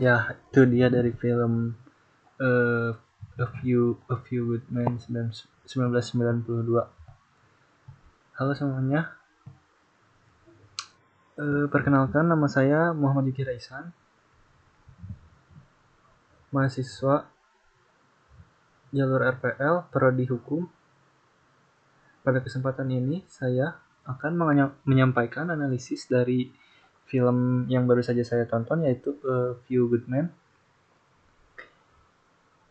Ya, itu dia dari film A Few Good Men 1992. Halo semuanya, perkenalkan nama saya Muhammad Yuki Raisan, mahasiswa jalur RPL Prodi Hukum. Pada kesempatan ini saya akan menyampaikan analisis dari film yang baru saja saya tonton, yaitu A Few Good Men,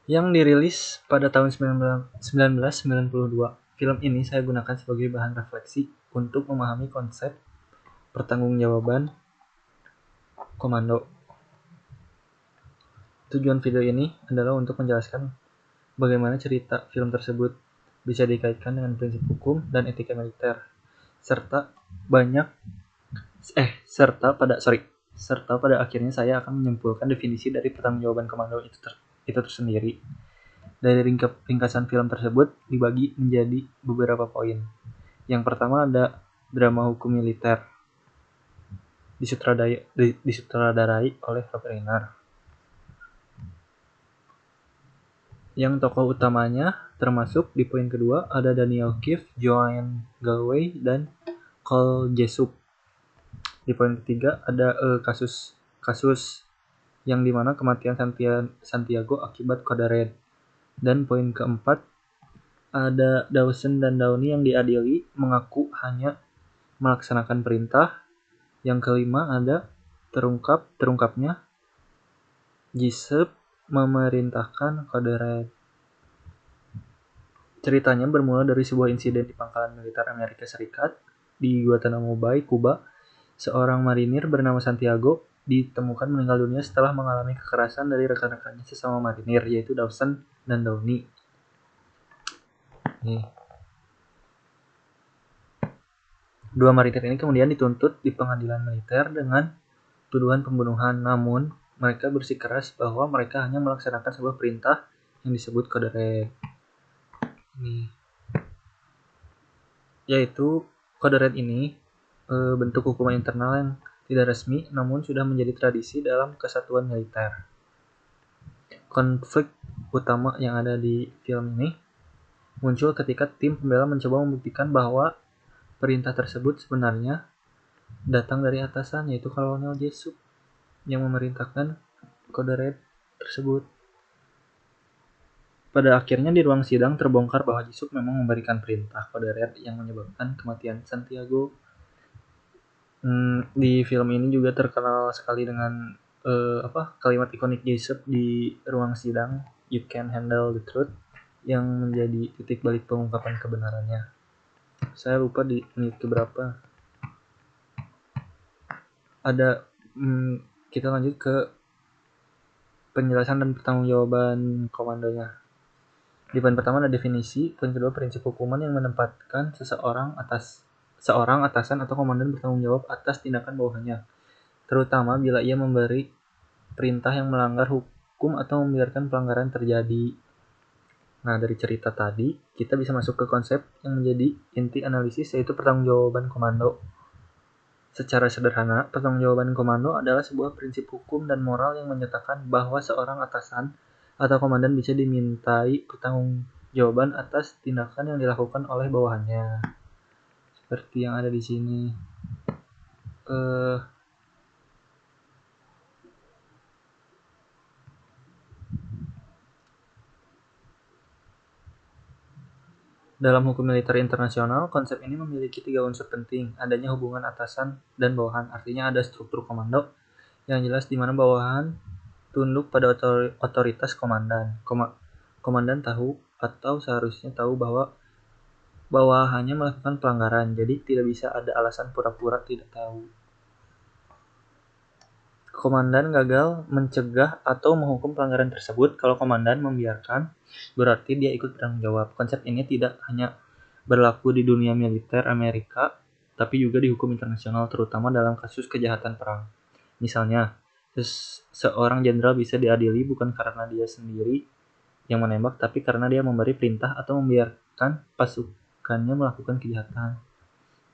yang dirilis pada tahun 1992. Film ini saya gunakan sebagai bahan refleksi untuk memahami konsep pertanggungjawaban komando. Tujuan video ini adalah untuk menjelaskan bagaimana cerita film tersebut bisa dikaitkan dengan prinsip hukum dan etika militer, serta pada akhirnya saya akan menyimpulkan definisi dari pertanggungjawaban komando itu tersendiri. Dari ringkasan film tersebut dibagi menjadi beberapa poin. Yang pertama ada drama hukum militer, disutradarai oleh Robert Reiner. Yang tokoh utamanya termasuk di poin kedua ada Daniel Keith, Joanne Galway, dan Cole Jessup. Di poin ketiga ada kasus yang dimana kematian Santiago akibat kode red. Dan poin keempat ada Dawson dan Downey yang diadili mengaku hanya melaksanakan perintah. Yang kelima ada terungkapnya Jessup memerintahkan kode red. Ceritanya bermula dari sebuah insiden di pangkalan militer Amerika Serikat di Guantanamo Bay, Kuba. Seorang marinir bernama Santiago ditemukan meninggal dunia setelah mengalami kekerasan dari rekan-rekannya sesama marinir, yaitu Dawson dan Downey. Dua marinir ini kemudian dituntut di pengadilan militer dengan tuduhan pembunuhan, namun mereka bersikeras bahwa mereka hanya melaksanakan sebuah perintah yang disebut kode red. Yaitu kode red ini bentuk hukuman internal yang tidak resmi namun sudah menjadi tradisi dalam kesatuan militer. Konflik utama yang ada di film ini muncul ketika tim pembela mencoba membuktikan bahwa perintah tersebut sebenarnya datang dari atasan, yaitu Kolonel Jessup yang memerintahkan kode red tersebut. Pada akhirnya di ruang sidang terbongkar bahwa Jessup memang memberikan perintah kode red yang menyebabkan kematian Santiago. Di film ini juga terkenal sekali dengan kalimat ikonik Jessup di ruang sidang, "You can handle the truth," yang menjadi titik balik pengungkapan kebenarannya. Saya lupa di menit keberapa. Kita lanjut ke penjelasan dan pertanggungjawaban komandonya. Di poin pertama ada definisi, poin kedua prinsip hukuman yang menempatkan seorang atasan atau komandan bertanggung jawab atas tindakan bawahannya, terutama bila ia memberi perintah yang melanggar hukum atau membiarkan pelanggaran terjadi. Nah, dari cerita tadi kita bisa masuk ke konsep yang menjadi inti analisis, yaitu pertanggungjawaban komando. Secara sederhana, pertanggungjawaban komando adalah sebuah prinsip hukum dan moral yang menyatakan bahwa seorang atasan atau komandan bisa dimintai pertanggungjawaban atas tindakan yang dilakukan oleh bawahannya. Seperti yang ada di sini. Dalam hukum militer internasional, konsep ini memiliki 3 unsur penting. Adanya hubungan atasan dan bawahan, artinya ada struktur komando yang jelas di mana bawahan tunduk pada otoritas komandan. Komandan tahu atau seharusnya tahu bahwa bawahannya melakukan pelanggaran, jadi tidak bisa ada alasan pura-pura tidak tahu. Komandan gagal mencegah atau menghukum pelanggaran tersebut. Kalau komandan membiarkan, berarti dia ikut bertanggung jawab. Konsep ini tidak hanya berlaku di dunia militer Amerika, tapi juga di hukum internasional, terutama dalam kasus kejahatan perang. Misalnya, seorang jenderal bisa diadili bukan karena dia sendiri yang menembak, tapi karena dia memberi perintah atau membiarkan pasukannya melakukan kejahatan.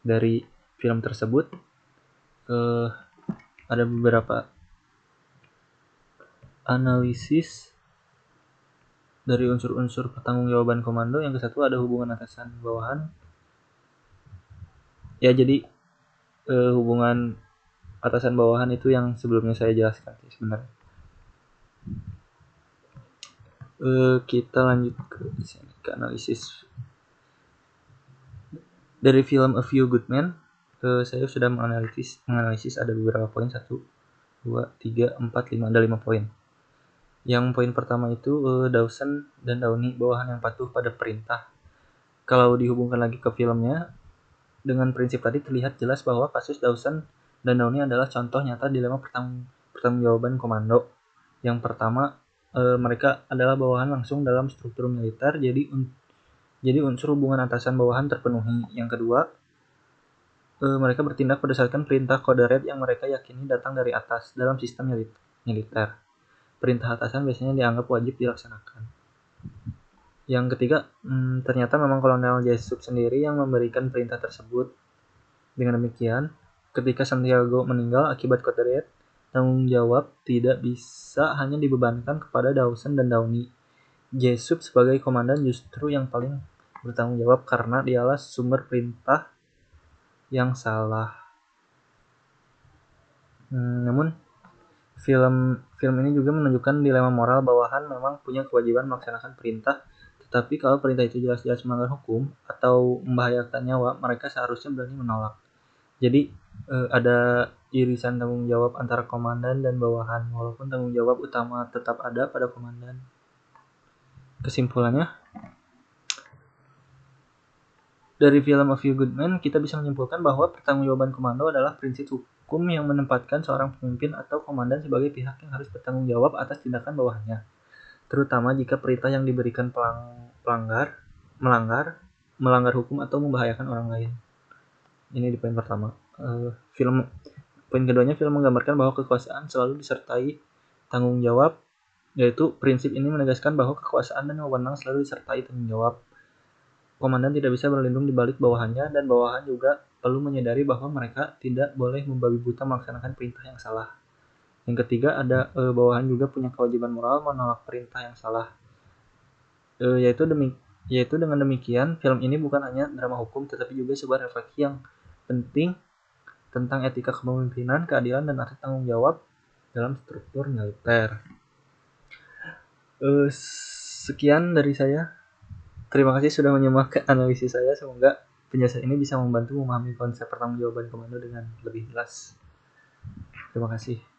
Dari film tersebut ada beberapa analisis dari unsur-unsur pertanggungjawaban komando. Yang ke-1 ada hubungan atasan bawahan. Ya, jadi hubungan atasan bawahan itu yang sebelumnya saya jelaskan sebenarnya. Kita lanjut ke analisis. Dari film A Few Good Men, saya sudah menganalisis ada beberapa poin, 1, 2, 3, 4, 5, ada 5 poin. Yang poin pertama itu Dawson dan Downey bawahan yang patuh pada perintah. Kalau dihubungkan lagi ke filmnya, dengan prinsip tadi terlihat jelas bahwa kasus Dawson dan Downey adalah contoh nyata dilema pertanggungjawaban komando. Yang pertama, mereka adalah bawahan langsung dalam struktur militer, jadi unsur hubungan atasan bawahan terpenuhi. Yang kedua, mereka bertindak berdasarkan perintah kode red yang mereka yakini datang dari atas dalam sistem militer. Perintah atasan biasanya dianggap wajib dilaksanakan. Yang ketiga, ternyata memang Kolonel Jessup sendiri yang memberikan perintah tersebut. Dengan demikian, ketika Santiago meninggal akibat kode red, tanggung jawab tidak bisa hanya dibebankan kepada Dawson dan Downey. Jessup sebagai komandan justru yang paling bertanggung jawab karena dialah sumber perintah yang salah. Namun film ini juga menunjukkan dilema moral bawahan memang punya kewajiban melaksanakan perintah, tetapi kalau perintah itu jelas-jelas melanggar hukum atau membahayakan nyawa, mereka seharusnya berani menolak. Jadi ada irisan tanggung jawab antara komandan dan bawahan, walaupun tanggung jawab utama tetap ada pada komandan. Kesimpulannya, dari film A Few Good Men, kita bisa menyimpulkan bahwa pertanggungjawaban komando adalah prinsip hukum yang menempatkan seorang pemimpin atau komandan sebagai pihak yang harus bertanggung jawab atas tindakan bawahannya, terutama jika perintah yang diberikan melanggar hukum atau membahayakan orang lain. Ini di poin pertama. Poin keduanya, film menggambarkan bahwa kekuasaan selalu disertai tanggung jawab, yaitu prinsip ini menegaskan bahwa kekuasaan dan wewenang selalu disertai tanggung jawab. Komandan tidak bisa berlindung di balik bawahannya, dan bawahan juga perlu menyadari bahwa mereka tidak boleh membabi buta melaksanakan perintah yang salah. Yang ketiga, ada bawahan juga punya kewajiban moral menolak perintah yang salah. Yaitu dengan demikian, film ini bukan hanya drama hukum, tetapi juga sebuah refleksi yang penting tentang etika kepemimpinan, keadilan, dan arti tanggung jawab dalam struktur militer. Sekian dari saya. Terima kasih sudah menyimak analisis saya. Semoga penjelasan ini bisa membantu memahami konsep pertanggungjawaban komando dengan lebih jelas. Terima kasih.